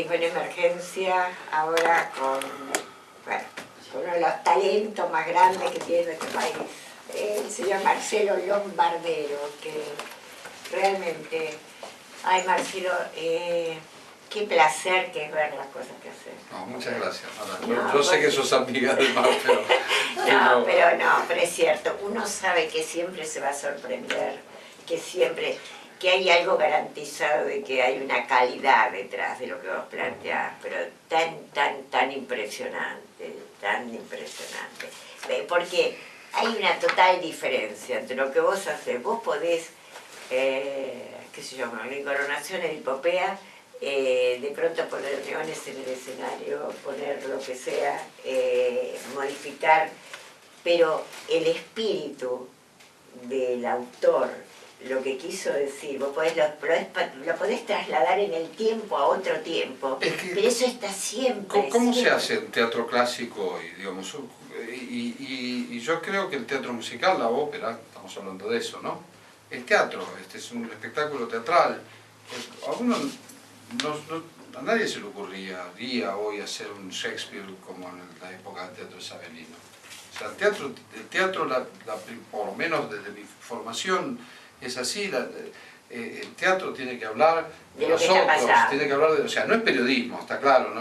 Perico en Emergencia, ahora con, bueno, con uno de los talentos más grandes que tiene nuestro país, el señor Marcelo Lombardero, que realmente, ay Marcelo, qué placer que es ver las cosas que haces. No, muchas gracias. No, yo sé que sos amiga del Mar, pero... pero es cierto, uno sabe que siempre se va a sorprender, que hay algo garantizado de que hay una calidad detrás de lo que vos planteás, pero tan impresionante, tan impresionante. Porque hay una total diferencia entre lo que vos haces. Vos podés, qué sé yo, con la incoronación en Hipopea, de pronto poner leones en el escenario, poner lo que sea, modificar, pero el espíritu del autor, lo que quiso decir, vos lo podés trasladar en el tiempo a otro tiempo, pero eso está siempre. ¿Cómo se hace en teatro clásico? Digamos, y yo creo que el teatro musical, la ópera, estamos hablando de eso, ¿no? El teatro, este es un espectáculo teatral. A nadie se le ocurriría hoy hacer un Shakespeare como en la época del teatro isabelino. O sea, el teatro por lo menos desde mi formación, es así. El teatro tiene que hablar de nosotros, tiene que hablar de, o sea, no es periodismo, está claro,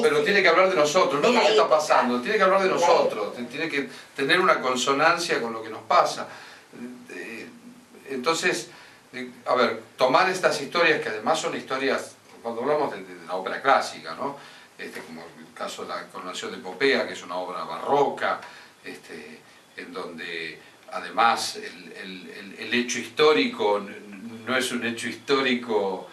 pero tiene que hablar de nosotros, no de lo que está pasando, tiene que hablar de nosotros, tiene que tener una consonancia con lo que nos pasa. Entonces, a ver, tomar estas historias, que además son historias, cuando hablamos de la ópera clásica, ¿no? Como el caso de la Coronación de Popea, que es una obra barroca, en donde además el hecho histórico no es un hecho histórico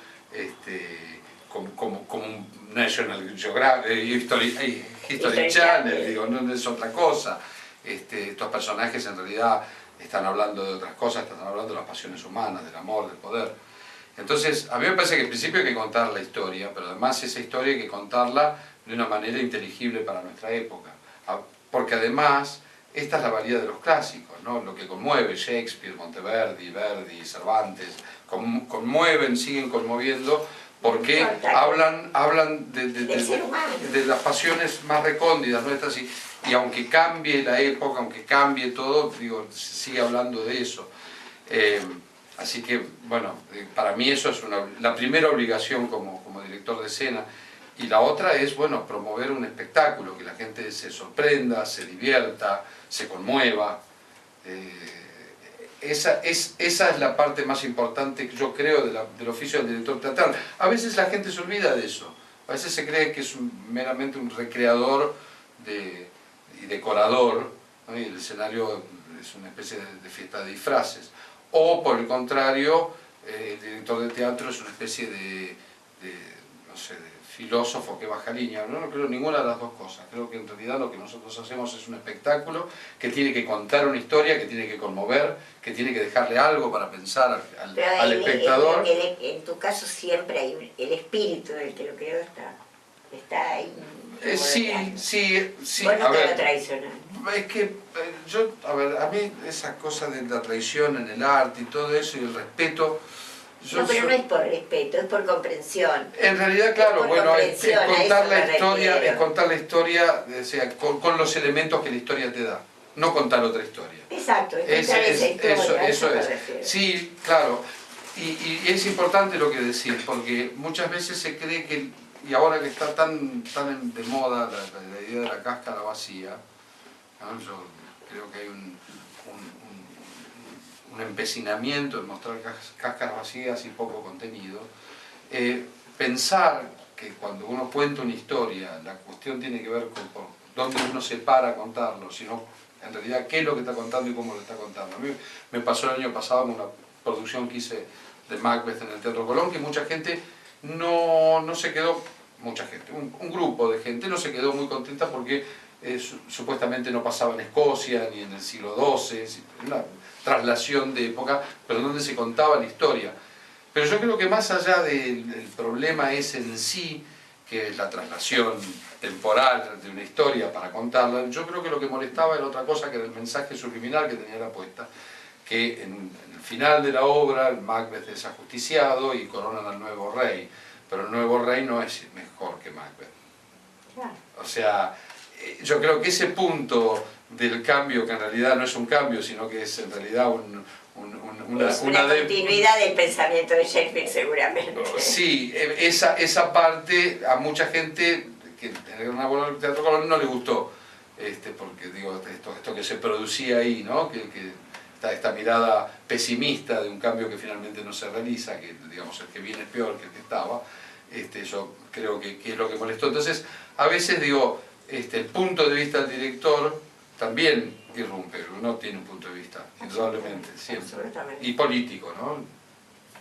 como un National Geographic, History Channel, digo, no es otra cosa. Estos personajes en realidad están hablando de otras cosas, están hablando de las pasiones humanas, del amor, del poder. Entonces, a mí me parece que en principio hay que contar la historia, pero además esa historia hay que contarla de una manera inteligible para nuestra época. Porque además, esta es la valía de los clásicos, ¿no? Lo que conmueve Shakespeare, Monteverdi, Verdi, Cervantes, conmueven, siguen conmoviendo, porque hablan de las pasiones más recóndidas nuestras, y aunque cambie la época, aunque cambie todo, digo, se sigue hablando de eso. Así que, bueno, para mí eso es la primera obligación como director de escena. Y la otra es, bueno, promover un espectáculo, que la gente se sorprenda, se divierta, se conmueva. Esa es la parte más importante que yo creo del oficio del director teatral. A veces la gente se olvida de eso. A veces se cree que es meramente un recreador y decorador, ¿no? Y el escenario es una especie de fiesta de disfraces. O, por el contrario, el director de teatro es una especie no sé, de filósofo que baja línea. No creo ninguna de las dos cosas. Creo que en realidad lo que nosotros hacemos es un espectáculo que tiene que contar una historia, que tiene que conmover, que tiene que dejarle algo para pensar al espectador. En tu caso siempre hay el espíritu del que lo creó está ahí. Sí. Vos no te lo traicionás. Es que a mí esa cosa de la traición en el arte y todo eso y el respeto... No es por respeto, es por comprensión. En realidad, claro, bueno, es contar la historia, o sea, con los elementos que la historia te da, no contar otra historia. Exacto, es contar esa historia. Eso es. Sí, claro. Y es importante lo que decís, porque muchas veces se cree que, y ahora que está tan de moda la idea de la cáscara vacía, ¿no? Yo creo que hay un empecinamiento en mostrar cáscaras vacías y poco contenido. Pensar que cuando uno cuenta una historia, la cuestión tiene que ver con dónde uno se para a contarlo, sino en realidad qué es lo que está contando y cómo lo está contando. A mí me pasó el año pasado con una producción que hice de Macbeth en el Teatro Colón, que mucha gente no se quedó, un grupo de gente no se quedó muy contenta porque supuestamente no pasaba en Escocia ni en el siglo XII, una traslación de época, pero donde se contaba la historia. Pero yo creo que más allá del problema ese en sí, que es la traslación temporal de una historia para contarla, yo creo que lo que molestaba era otra cosa, que era el mensaje subliminal que tenía la puesta, que en el final de la obra el Macbeth es ajusticiado y coronan al nuevo rey. Rey no es mejor que Macbeth. Claro. O sea, yo creo que ese punto del cambio, que en realidad no es un cambio, sino que es en realidad una continuidad del pensamiento de Shakespeare, seguramente. Sí, esa parte a mucha gente que en el Gran Abuelo del Teatro Colón no le gustó, porque digo, esto que se producía ahí, ¿no? que esta mirada pesimista de un cambio que finalmente no se realiza, que digamos el que viene es peor que el que estaba, yo creo que es lo que molestó. Entonces, a veces digo, el punto de vista del director también irrumpe, uno tiene un punto de vista, indudablemente, siempre. Absolutamente. Y político, ¿no?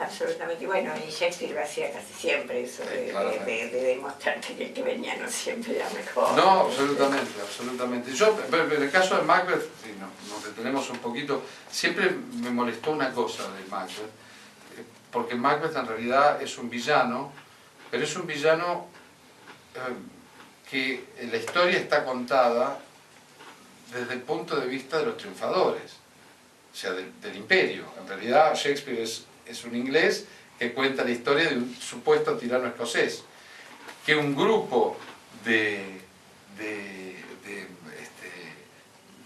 Absolutamente. Bueno, y Shakespeare lo hacía casi siempre eso, de demostrarte que el que venía no siempre era mejor. No, absolutamente, absolutamente. Yo, en el caso de Macbeth, si nos detenemos un poquito, siempre me molestó una cosa de Macbeth, porque Macbeth en realidad es un villano, pero es un villano que la historia está contada desde el punto de vista de los triunfadores, o sea, del imperio. En realidad Shakespeare es un inglés que cuenta la historia de un supuesto tirano escocés, que un grupo de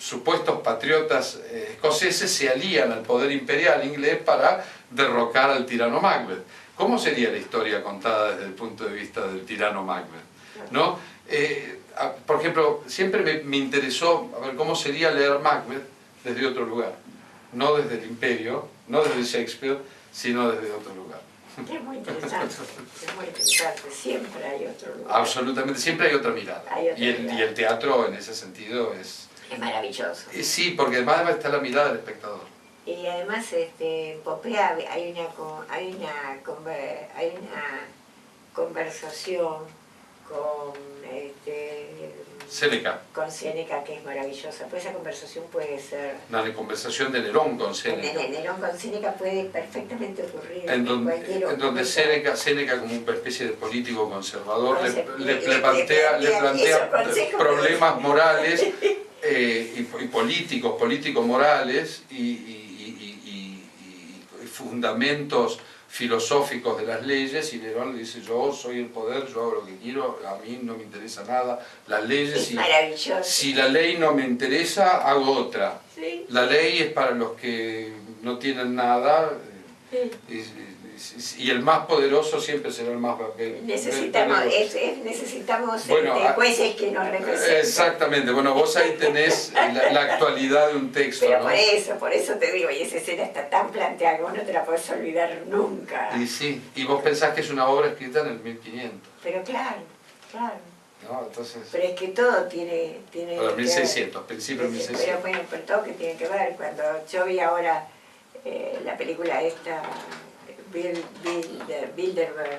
supuestos patriotas escoceses se alían al poder imperial inglés para derrocar al tirano Macbeth. ¿Cómo sería la historia contada desde el punto de vista del tirano Macbeth? ¿No? Por ejemplo, siempre me interesó a ver cómo sería leer Macbeth desde otro lugar, no desde el imperio, no desde Shakespeare, sino desde otro lugar. Es muy interesante, siempre hay otro lugar. Absolutamente, siempre hay otra mirada. Y el teatro en ese sentido es maravilloso. Sí, porque además está la mirada del espectador. Y además en Popea hay una conversación con Séneca. Con Séneca, que es maravillosa. Pues esa conversación puede ser... La conversación de Nerón con Séneca. Nerón con Séneca puede perfectamente ocurrir en donde Séneca, como una especie de político conservador, le plantea problemas morales y políticos morales y fundamentos filosóficos de las leyes, y Nerón le dice: yo soy el poder, yo hago lo que quiero, a mí no me interesa nada las leyes, si la ley no me interesa, hago otra. Sí. La ley es para los que no tienen nada, y el más poderoso siempre será el más... Necesitamos jueces que nos representen. Exactamente, bueno, vos ahí tenés la actualidad de un texto. Pero ¿no? por eso te digo, y esa escena está tan planteada que vos no te la podés olvidar nunca. Y sí, y vos pensás que es una obra escrita en el 1500. Pero claro. No, entonces... Pero es que todo tiene bueno, 1600, principio de 1600. Pero bueno, pero todo que tiene que ver. Cuando yo vi ahora la película esta... Bilderberg,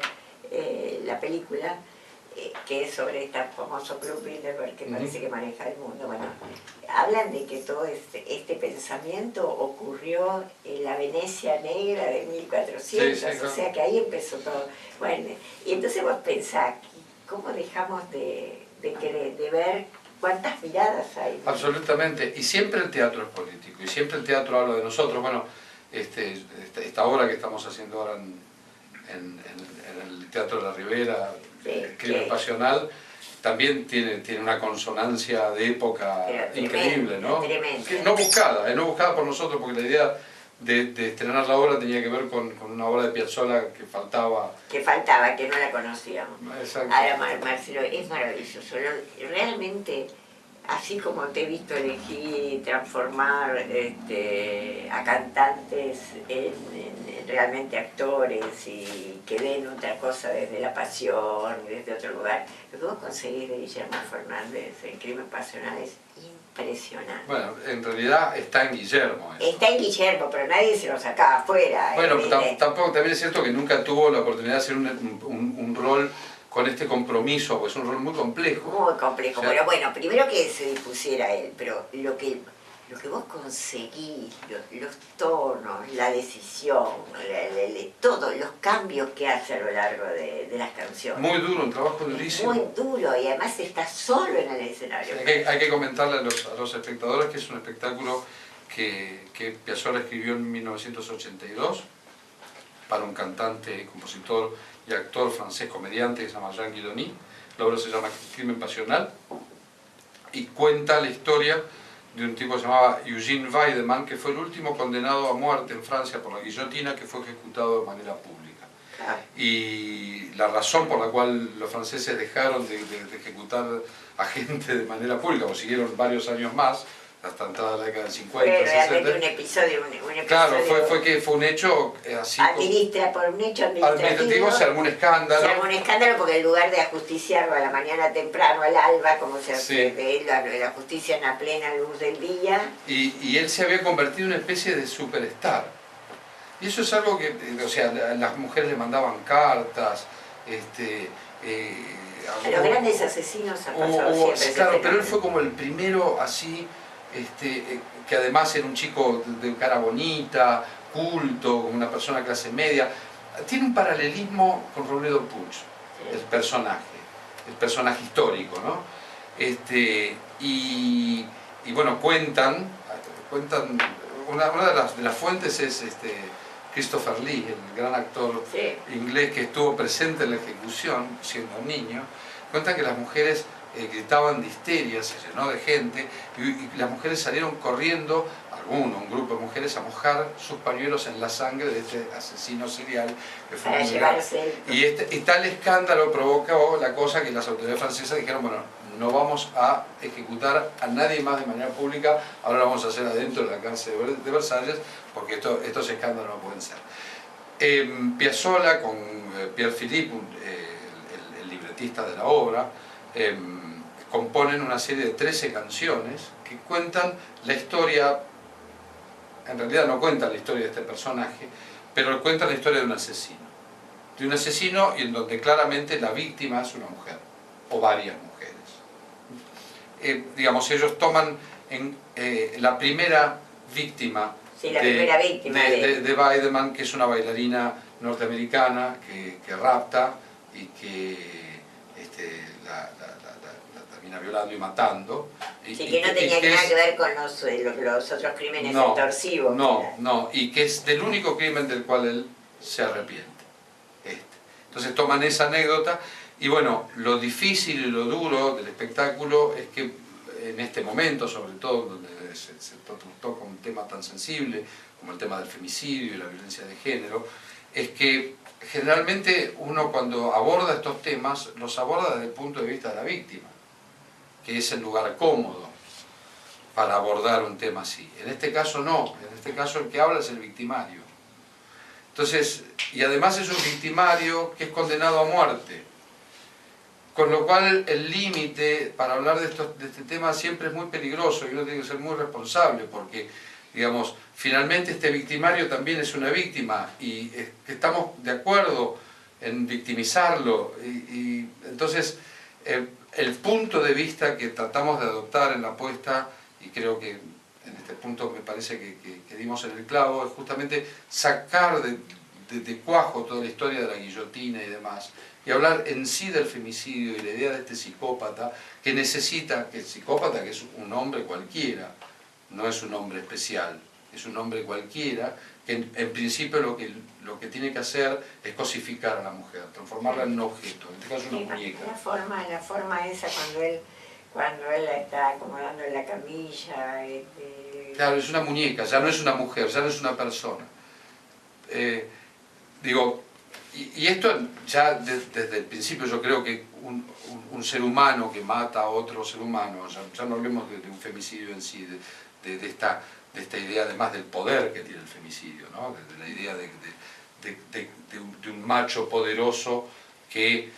la película, que es sobre este famoso club Bilderberg que parece que maneja el mundo. Bueno, hablan de que todo este pensamiento ocurrió en la Venecia negra de 1400, o sea que ahí empezó todo. Bueno, y entonces vos pensás, ¿cómo dejamos de ver cuántas miradas hay? Absolutamente, y siempre el teatro es político, y siempre el teatro habla de nosotros. Bueno, esta obra que estamos haciendo ahora en el Teatro de la Ribera, el Crimen Pasional, también tiene una consonancia de época increíble, ¿no? No buscada por nosotros, porque la idea de estrenar la obra tenía que ver con una obra de Piazzolla que faltaba. Que no la conocíamos. Exacto. Ahora, Marcelo, es maravilloso. Realmente, así como te he visto elegir y transformar a cantantes en realmente actores y que den otra cosa desde la pasión, desde otro lugar, lo que vos conseguís de Guillermo Fernández en Crimen Pasional es impresionante. Bueno, en realidad está en Guillermo. Eso. Está en Guillermo, pero nadie se lo sacaba afuera. Bueno, tampoco, también es cierto que nunca tuvo la oportunidad de hacer un rol con este compromiso, pues es un rol muy complejo. Muy complejo, o sea, pero bueno, primero que se dispusiera él, pero lo que vos conseguís, los tonos, la decisión, todos los cambios que hace a lo largo de las canciones. Muy duro, un trabajo durísimo. Muy duro, y además está solo en el escenario. Hay que comentarle a los espectadores que es un espectáculo que Piazzolla escribió en 1982, para un cantante, compositor y actor francés comediante que se llama Jean Guidoni. La obra se llama Crimen Pasional y cuenta la historia de un tipo que se llamaba Eugène Weidemann, que fue el último condenado a muerte en Francia por la guillotina, que fue ejecutado de manera pública. Y la razón por la cual los franceses dejaron de ejecutar a gente de manera pública, o siguieron varios años más, hasta entrada la década del 50, fue 60. realmente un episodio. Claro, fue que fue un hecho así. Por un hecho administrativo se armó un escándalo. Se armó un escándalo porque en lugar de ajusticiarlo a la mañana temprano, al alba, como se hace de él, la justicia en la plena luz del día. Y él se había convertido en una especie de superstar. Y eso es algo que, o sea, las mujeres le mandaban cartas, a los grandes asesinos han pasado siempre. Claro, pero él fue como el primero así, que además era un chico de cara bonita, culto, como una persona de clase media. Tiene un paralelismo con Robledo Puig, el personaje histórico, ¿no? Y bueno, cuentan una de las fuentes es Christopher Lee, el gran actor inglés que estuvo presente en la ejecución, siendo un niño. Cuentan que las mujeres gritaban de histeria, se llenó de gente, y las mujeres salieron corriendo, un grupo de mujeres, a mojar sus pañuelos en la sangre de este asesino serial que fue para llevarse. Y tal escándalo provocó la cosa que las autoridades francesas dijeron, bueno, no vamos a ejecutar a nadie más de manera pública, ahora lo vamos a hacer adentro de la cárcel de Versalles, porque estos escándalos no pueden ser. Piazzolla con Pierre Philippe, el libretista de la obra, componen una serie de 13 canciones que cuentan la historia, en realidad no cuentan la historia de este personaje, pero cuentan la historia de un asesino y en donde claramente la víctima es una mujer, o varias mujeres. Digamos, ellos toman la primera víctima, de Weidemann, que es una bailarina norteamericana que rapta y que la termina violando y matando. Que no tenía nada que ver con los otros crímenes extorsivos. No, y que es del único crimen del cual él se arrepiente. Entonces toman esa anécdota y bueno, lo difícil y lo duro del espectáculo es que en este momento, sobre todo, donde se toca un tema tan sensible como el tema del femicidio y la violencia de género, es que generalmente uno cuando aborda estos temas, los aborda desde el punto de vista de la víctima, que es el lugar cómodo para abordar un tema así. En este caso no, en este caso el que habla es el victimario. Entonces, y además es un victimario que es condenado a muerte. Con lo cual el límite para hablar de este tema siempre es muy peligroso y uno tiene que ser muy responsable porque, digamos, finalmente este victimario también es una víctima y estamos de acuerdo en victimizarlo y entonces el punto de vista que tratamos de adoptar en la apuesta, y creo que en este punto me parece que dimos en el clavo, es justamente sacar de cuajo toda la historia de la guillotina y demás, y hablar en sí del femicidio y la idea de este psicópata que necesita, que el psicópata que es un hombre cualquiera, no es un hombre especial, es un hombre cualquiera, que en principio lo que tiene que hacer es cosificar a la mujer, transformarla en un objeto, en este caso una muñeca. La forma esa cuando él la está acomodando en la camilla. Claro, es una muñeca, ya no es una mujer, ya no es una persona. Y esto ya desde el principio yo creo que un ser humano que mata a otro ser humano, ya no hablemos de un femicidio en sí, de esta idea además del poder que tiene el femicidio, ¿no? De la idea de un macho poderoso que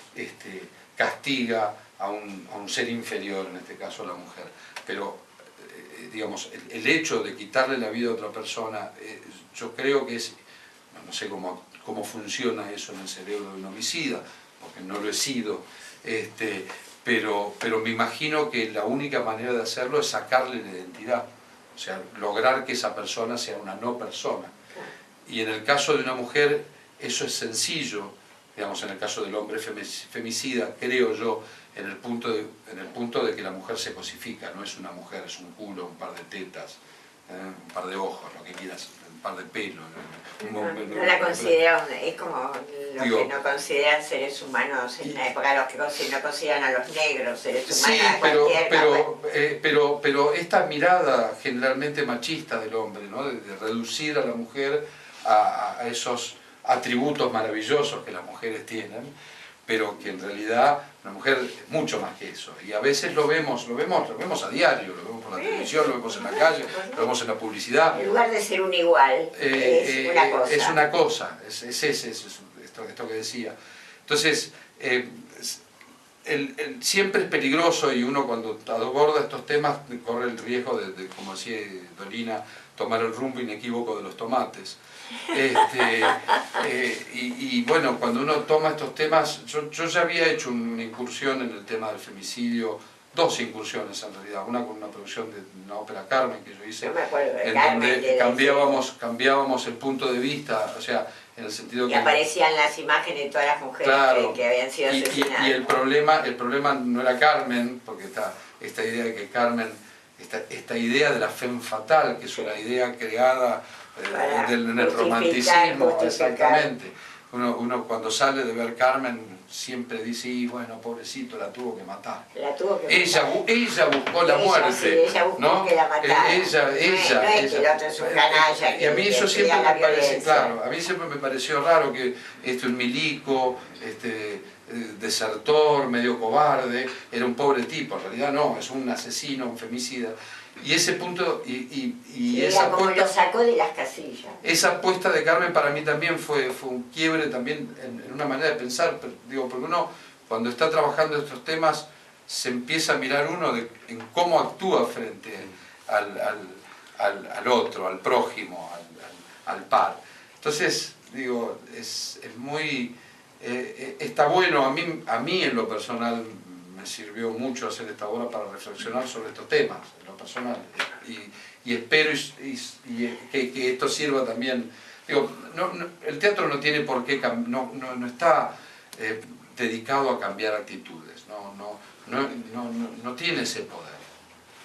castiga a un ser inferior, en este caso a la mujer. Pero, digamos, el hecho de quitarle la vida a otra persona, yo creo que es, no sé cómo funciona eso en el cerebro de un homicida, porque no lo he sido, pero me imagino que la única manera de hacerlo es sacarle la identidad, o sea, lograr que esa persona sea una no persona. Y en el caso de una mujer eso es sencillo, digamos, en el caso del hombre femicida, creo yo, en el punto de que la mujer se cosifica, no es una mujer, es un culo, un par de tetas, un par de ojos, lo que quieras, un par de pelos. No la considero, es como los digo, que no consideran seres humanos en la época, los que no consideran a los negros seres humanos, sí, a cualquier pero esta mirada generalmente machista del hombre, ¿no? de reducir a la mujer a esos atributos maravillosos que las mujeres tienen, pero que en realidad una mujer es mucho más que eso. Y a veces lo vemos a diario, lo vemos por la televisión, lo vemos en la calle, lo vemos en la publicidad. En lugar de ser un igual, es una cosa. Es una cosa, es esto que decía. Entonces, siempre es peligroso y uno cuando aborda estos temas corre el riesgo de como decía Dolina, tomar el rumbo inequívoco de los tomates. Y bueno, cuando uno toma estos temas, yo ya había hecho una incursión en el tema del femicidio, dos incursiones en realidad, una con una producción de una ópera Carmen que yo hice, yo me acuerdo de en Carmen, donde cambiábamos el punto de vista, o sea, en el sentido y que aparecían las imágenes de todas las mujeres claro, que habían sido asesinadas. Y el problema no era Carmen, porque esta idea de que Carmen, esta idea de la femme fatale, que es una idea creada en el romanticismo, exactamente. Uno cuando sale de ver Carmen siempre dice, y bueno, pobrecito, la tuvo que matar. La tuvo que ella buscó la muerte. Sí, ella buscó, ¿no? Que la matara. No es que el otro es un canalla. Y a mí eso siempre me parece, claro, a mí siempre me pareció raro que un milico, desertor, medio cobarde, era un pobre tipo, en realidad no, es un asesino, un femicida. Y ese punto, y esa como puesta, lo sacó de las casillas. Esa apuesta de Carmen para mí también fue un quiebre también en una manera de pensar, digo, porque uno cuando está trabajando estos temas se empieza a mirar uno en cómo actúa frente al otro, al prójimo, al par. Entonces, digo, es muy, está bueno, a mí en lo personal me sirvió mucho hacer esta obra para reflexionar sobre estos temas, en lo personal, y espero que esto sirva también. Digo, el teatro no tiene por qué, no está dedicado a cambiar actitudes, no tiene ese poder,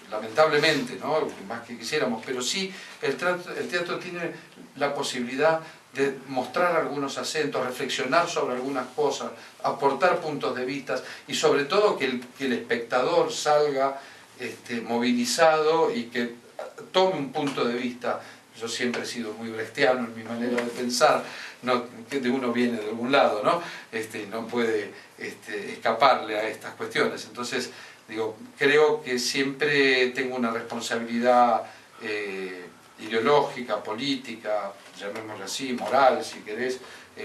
lamentablemente, ¿no? Más que quisiéramos, pero sí el teatro tiene la posibilidad de mostrar algunos acentos, reflexionar sobre algunas cosas, aportar puntos de vista y sobre todo que el espectador salga movilizado y que tome un punto de vista. Yo siempre he sido muy brechtiano en mi manera de pensar, que de uno viene de algún lado, ¿no? No puede escaparle a estas cuestiones. Entonces, digo, creo que siempre tengo una responsabilidad ideológica, política, llamémoslo así, moral, si querés,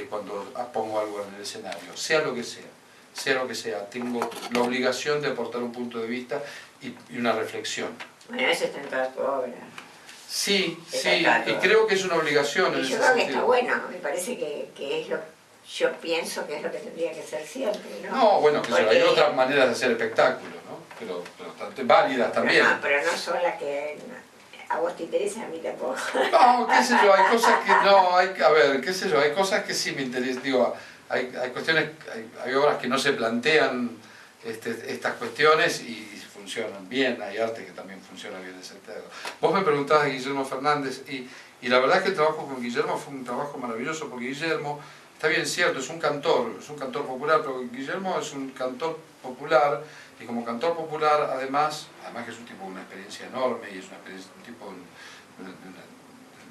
cuando pongo algo en el escenario, sea lo que sea, tengo la obligación de aportar un punto de vista y una reflexión. Bueno, eso está en toda tu obra. Sí, y creo que es una obligación en ese sentido. Yo creo que está bueno, me parece que es lo yo pienso que es lo que tendría que ser siempre, ¿no? No, bueno, que hay otras maneras de hacer espectáculo, ¿no? Pero bastante válidas también. Pero no son las que a vos te interesan, a mí tampoco. No, qué sé yo, hay cosas que no, a ver, qué sé yo, hay cosas que sí me interesan, digo, hay cuestiones, hay obras que no se plantean estas cuestiones y funcionan bien, hay arte que también funciona bien en ese sentido. Vos me preguntabas de Guillermo Fernández y la verdad es que el trabajo con Guillermo fue un trabajo maravilloso porque Guillermo, está bien cierto, es un cantor popular, pero Guillermo es un cantor popular y como cantor popular además que es un tipo con una experiencia enorme y es un tipo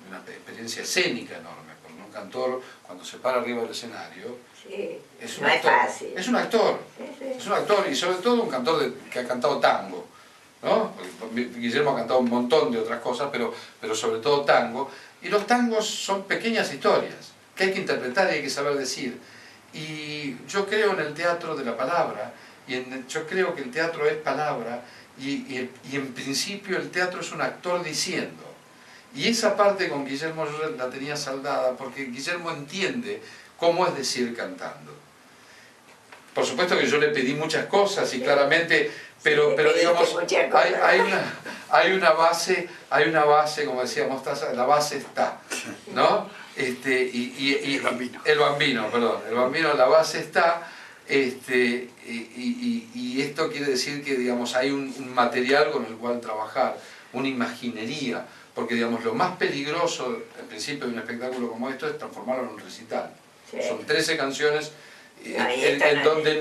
una experiencia escénica enorme, porque un cantor cuando se para arriba del escenario es un actor, es un actor y sobre todo un cantor que ha cantado tango, ¿no? Guillermo ha cantado un montón de otras cosas, pero sobre todo tango, y los tangos son pequeñas historias que hay que interpretar y hay que saber decir, y yo creo en el teatro de la palabra, yo creo que el teatro es palabra y en principio el teatro es un actor diciendo. Y esa parte con Guillermo yo la tenía saldada porque Guillermo entiende cómo es decir cantando. Por supuesto que yo le pedí muchas cosas y claramente, pero digamos, hay una base, como decía Mostaza, la base está, ¿no? El bambino, la base está, y esto quiere decir que, digamos, hay un material con el cual trabajar, una imaginería, porque digamos, lo más peligroso, en principio, de un espectáculo como esto, es transformarlo en un recital. Sí. Son 13 canciones No, donde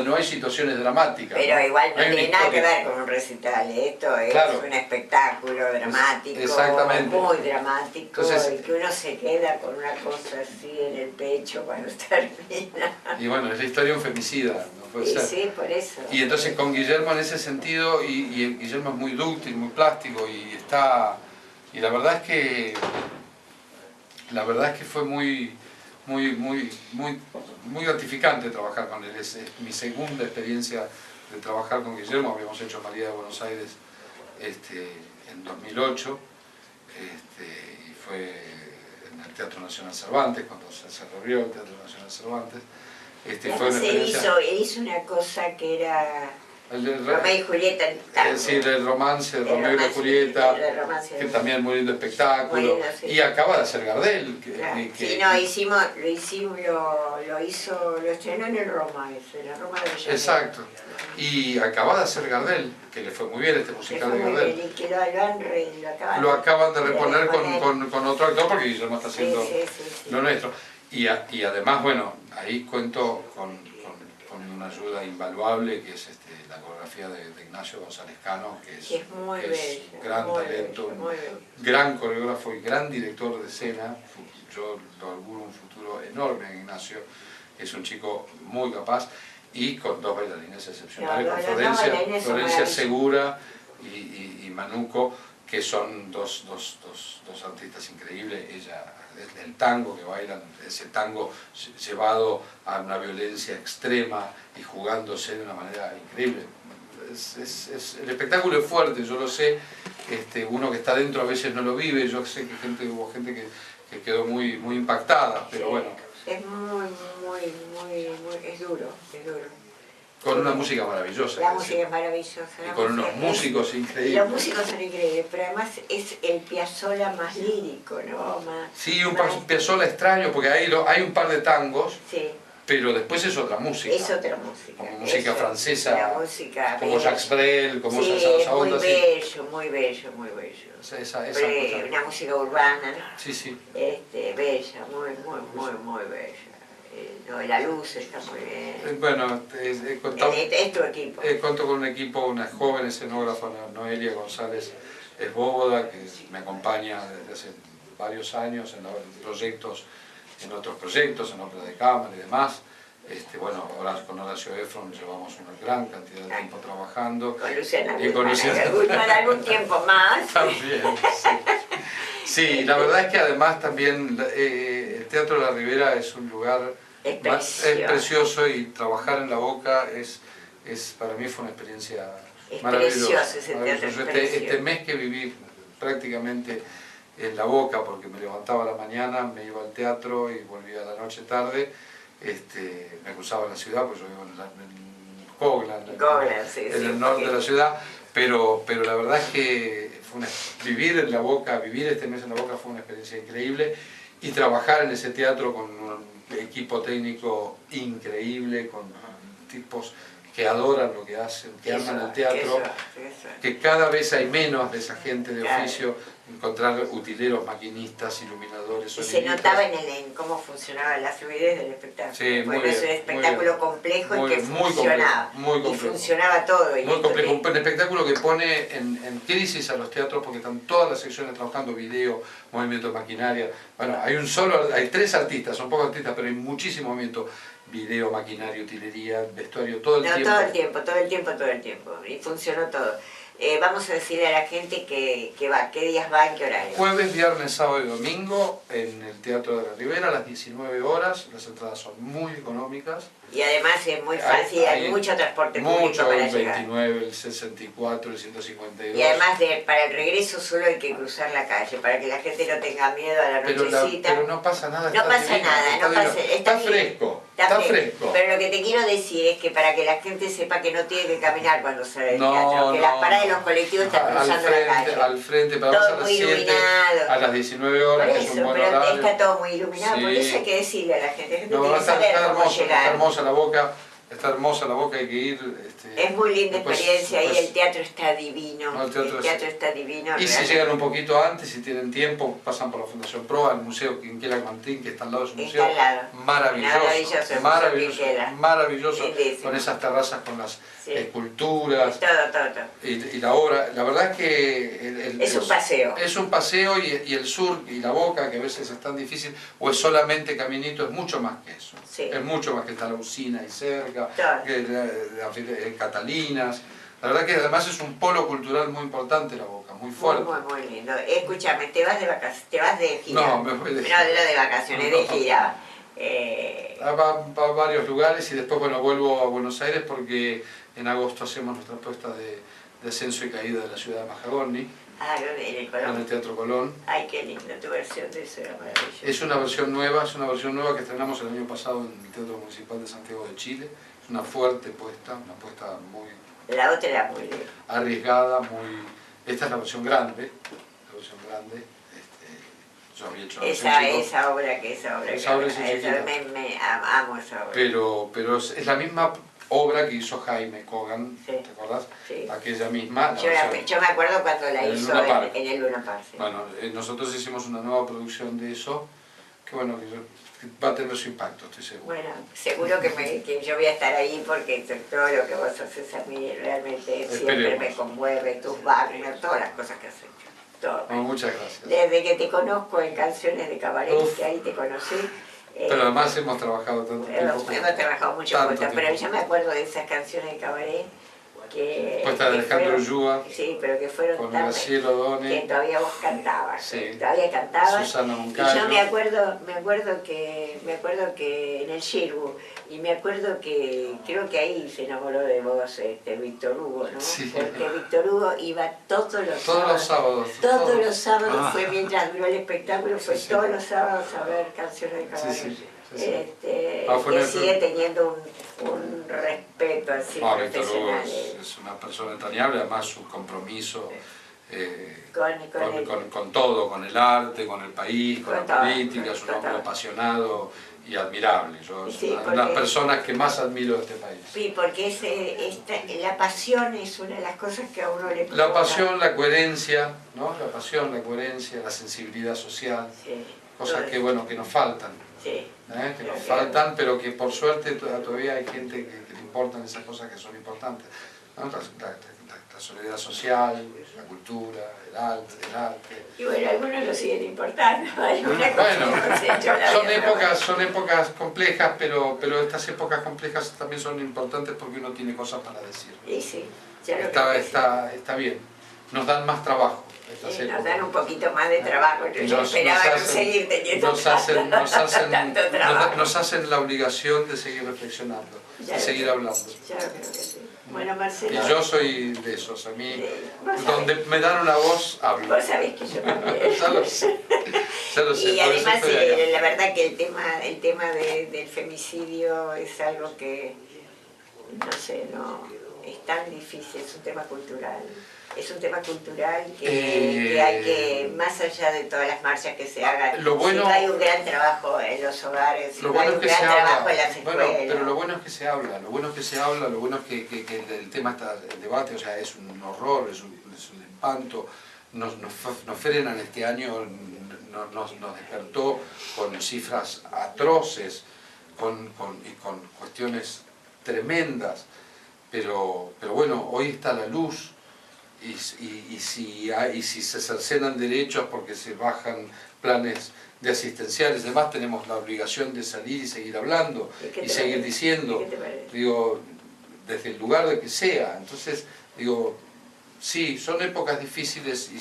no hay situaciones dramáticas. Pero igual no hay tiene nada que ver con un recital, esto es claro, un espectáculo dramático, exactamente, muy dramático, entonces, y que uno se queda con una cosa así en el pecho cuando termina. Y bueno, es la historia de un femicida, no puede ser. Sí, por eso. Y entonces con Guillermo en ese sentido, y Guillermo es muy dúctil, muy plástico, y la verdad es que fue muy gratificante trabajar con él. Es mi segunda experiencia de trabajar con Guillermo. Habíamos hecho María de Buenos Aires en 2008, y fue en el Teatro Nacional Cervantes, cuando se reabrió el Teatro Nacional Cervantes. Fue una experiencia... él hizo una cosa que era Romeo y Julieta. Sí, el romance, el Romeo y la Julieta, que también muy lindo espectáculo. Muy lindo, sí. Y acaba de hacer Gardel. Sí, lo estrenó en el Roma, en la Roma de Avellaneda. Exacto. Y acaba de hacer Gardel, que le fue muy bien este musical de Gardel. Y que lo acaban de reponer con otro actor, porque Guillermo está haciendo sí. lo nuestro. Y además, bueno, ahí cuento con una ayuda invaluable, que es la coreografía de Ignacio González Cano, que es muy bello, un gran talento, bello, un gran coreógrafo y gran director de escena. Yo lo auguro un futuro enorme en Ignacio. Es un chico muy capaz, y con dos bailarines excepcionales, con Florencia Segura y Manuco, que son dos artistas increíbles. Ella, el tango que bailan, ese tango llevado a una violencia extrema y jugándose de una manera increíble. El espectáculo es fuerte, yo lo sé, uno que está dentro a veces no lo vive. Yo sé que hubo gente que quedó muy impactada, pero bueno. Es es duro. Con una música maravillosa. La música es maravillosa. Y con unos músicos increíbles. Los músicos son increíbles, pero además es el Piazzolla más lírico, ¿no? Sí, un Piazzolla extraño, porque hay un par de tangos, sí, pero después es otra música. Es otra música. Como música francesa, como bella. Jacques Brel, como sí, esa onda muy bello, muy bello. Esa una música urbana, ¿no? Sí. Bella, muy bella. La luz está muy bien. Bueno, es tu equipo. Cuento con un equipo, una joven escenógrafa, Noelia González Esbóboda, que me acompaña desde hace varios años en otros proyectos, en obras de cámara y demás. Bueno, ahora con Horacio Efron llevamos una gran cantidad de tiempo trabajando. Con Luciana. Y con Luciana. Para algún tiempo más. También, sí. Sí, la verdad es que además también el Teatro de la Ribera es un lugar precioso, y trabajar en La Boca para mí fue una experiencia maravillosa. Ese teatro, este mes que viví prácticamente en La Boca, porque me levantaba a la mañana, me iba al teatro y volvía a la noche tarde, me cruzaba la ciudad, porque yo vivo en Coglan, en el norte de la ciudad, pero la verdad es que vivir en La Boca, vivir este mes en La Boca fue una experiencia increíble, y trabajar en ese teatro con un equipo técnico increíble, con tipos que adoran lo que hacen, que aman el teatro, que cada vez hay menos de esa gente de oficio, encontrar utileros, maquinistas, iluminadores, y se notaba en cómo funcionaba la fluidez del espectáculo. Sí, porque es un espectáculo complejo y que funcionaba. Muy complejo. Y funcionaba todo. Muy complejo. Un espectáculo que pone en crisis a los teatros, porque están todas las secciones trabajando: video, movimiento de maquinaria. Bueno, hay 3 artistas, son pocos artistas, pero hay muchísimo movimiento: video, maquinaria, utilería, vestuario, todo el tiempo. Todo el tiempo. Y funcionó todo. Vamos a decirle a la gente qué días va, en qué horario. Jueves, viernes, sábado y domingo en el Teatro de la Ribera a las 19 horas. Las entradas son muy económicas. Y además es muy fácil, hay mucho transporte público para el llegar. 29, el 64, el 152. Y además para el regreso solo hay que cruzar la calle, para que la gente no tenga miedo a la nochecita. Pero no pasa nada. Está fresco. Pero lo que te quiero decir es que para que la gente sepa que no tiene que caminar cuando sale del teatro, que las paradas de los colectivos están cruzando la calle. Al frente, para todo muy iluminado. A las 19 horas, por eso, eso, que es un buen pero horario. está todo muy iluminado, por eso hay que decirle a la gente. Está hermosa La Boca, está hermosa la Boca, hay que ir. Es muy linda después, experiencia y el teatro está divino. No, el teatro está divino. Y si llegan un poquito antes, si tienen tiempo, pasan por la Fundación Proa, el museo Quinquela Martín, que está al lado de su museo. Maravilloso, maravilloso, con esas terrazas, con las esculturas. Todo. Y la obra, la verdad es que... es un paseo. Es un paseo y el sur y la Boca, que a veces es tan difícil, o es solamente caminito, es mucho más que eso. Sí. Es mucho más que está la usina ahí cerca, Catalinas. La verdad que además es un polo cultural muy importante la Boca, muy fuerte. Muy lindo. Escúchame, ¿te vas de vacaciones? ¿Te vas de gira? No, me voy de gira. No, de vacaciones, de gira. Va a varios lugares y después vuelvo a Buenos Aires porque en agosto hacemos nuestra apuesta de ascenso y caída de la ciudad de Majagoni. En el Colón. En el Teatro Colón. Ay, qué linda tu versión de eso, era maravilloso. Es una versión nueva que estrenamos el año pasado en el Teatro Municipal de Santiago de Chile. Es una fuerte apuesta, muy... La otra era muy linda. Arriesgada, muy... Esta es la versión grande. Yo había hecho esa obra amo esa obra. Pero es la misma obra que hizo Jaime Kogan, ¿te acordás? Sí. Aquella misma. Yo me acuerdo cuando la hizo en el Luna Park. Sí. Bueno, nosotros hicimos una nueva producción de eso, que bueno, que va a tener su impacto, estoy seguro. Bueno, seguro que yo voy a estar ahí porque todo lo que vos haces a mí realmente siempre me conmueve, tus Wagner, todas las cosas que has hecho. Muchas gracias. Desde que te conozco en Canciones de Cabaret, que ahí te conocí. Pero además hemos trabajado tanto tiempo. Hemos trabajado mucho juntos, pero yo me acuerdo de esas Canciones de Cabaret que... Puesta de Alejandro Ulloa. Sí, pero que fueron con Graciela O'Donnell. Que todavía vos cantabas. Sí. Todavía cantabas. Susana Moncayo. Y yo me acuerdo que en el Shirbu, y me acuerdo que creo que ahí se enamoró de vos Víctor Hugo, ¿no? Sí. Porque Víctor Hugo iba todos los sábados. Todos los sábados fue mientras duró el espectáculo, fue todos los sábados a ver Canciones de Cabaret. Que sigue teniendo un respeto así profesional. Víctor Hugo es una persona entrañable, además su compromiso con todo, con el arte, con el país, con la política, es un hombre apasionado y admirable. Yo es una de las personas que más admiro de este país. Sí, porque la pasión es una de las cosas que a uno le preocupa. La pasión, la coherencia, ¿no? La pasión, la coherencia, la sensibilidad social, cosas que nos faltan. Que nos faltan, pero que por suerte todavía hay gente que le importan esas cosas que son importantes, ¿no? La solidaridad social, la cultura, el arte. Y bueno, algunos lo siguen importando. Son épocas complejas, pero estas épocas complejas también son importantes porque uno tiene cosas para decir. Y sí, está bien, nos dan más trabajo. Nos dan un poquito más de trabajo, yo esperaba seguir teniendo tanto trabajo. Nos hacen la obligación de seguir reflexionando, de seguir hablando. Yo creo que sí. Bueno, Marcelo. Y yo soy de esos, a mí, donde me dan una voz, hablo. Vos sabés que yo también. Ya lo sé. Y además, la verdad que el tema del femicidio es algo que, no sé, es tan difícil, es un tema cultural. Es un tema cultural que hay que, más allá de todas las marchas que se hagan, hay un gran trabajo en los hogares, hay un gran trabajo en las escuelas. Pero lo bueno es que se habla, lo bueno es que el tema está en debate, o sea, es un horror, es un espanto. Nos frenan este año, nos despertó con cifras atroces, con cuestiones tremendas, pero bueno, hoy está la luz. Y si se cercenan derechos porque se bajan planes de asistenciales, además tenemos la obligación de salir y seguir hablando y seguir diciendo, digo, desde el lugar de que sea. Entonces, digo, sí, son épocas difíciles,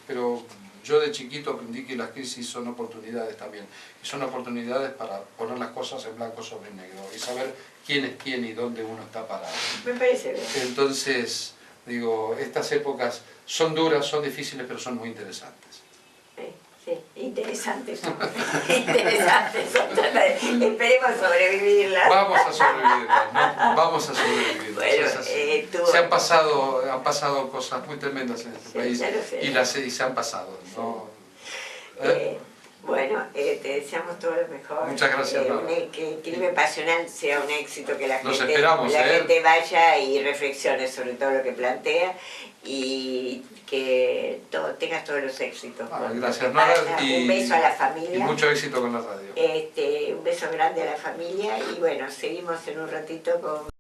pero yo de chiquito aprendí que las crisis son oportunidades también, y son oportunidades para poner las cosas en blanco sobre negro y saber quién es quién y dónde uno está parado. Me parece bien. Entonces, digo, estas épocas son duras, son difíciles, pero son muy interesantes. Sí, interesantes. Interesantes. Esperemos sobrevivirlas. Vamos a sobrevivirlas, ¿no? Vamos a sobrevivirlas. Bueno, han pasado cosas muy tremendas en este país y se han pasado, ¿no? Bueno, te deseamos todo lo mejor. Muchas gracias, Laura. Que Crimen Pasional sea un éxito, que Nos esperamos, la gente vaya y reflexione sobre todo lo que plantea y que tengas todos los éxitos. Gracias, Nora. Un beso a la familia. Y mucho éxito con la radio. Un beso grande a la familia y bueno, seguimos en un ratito con...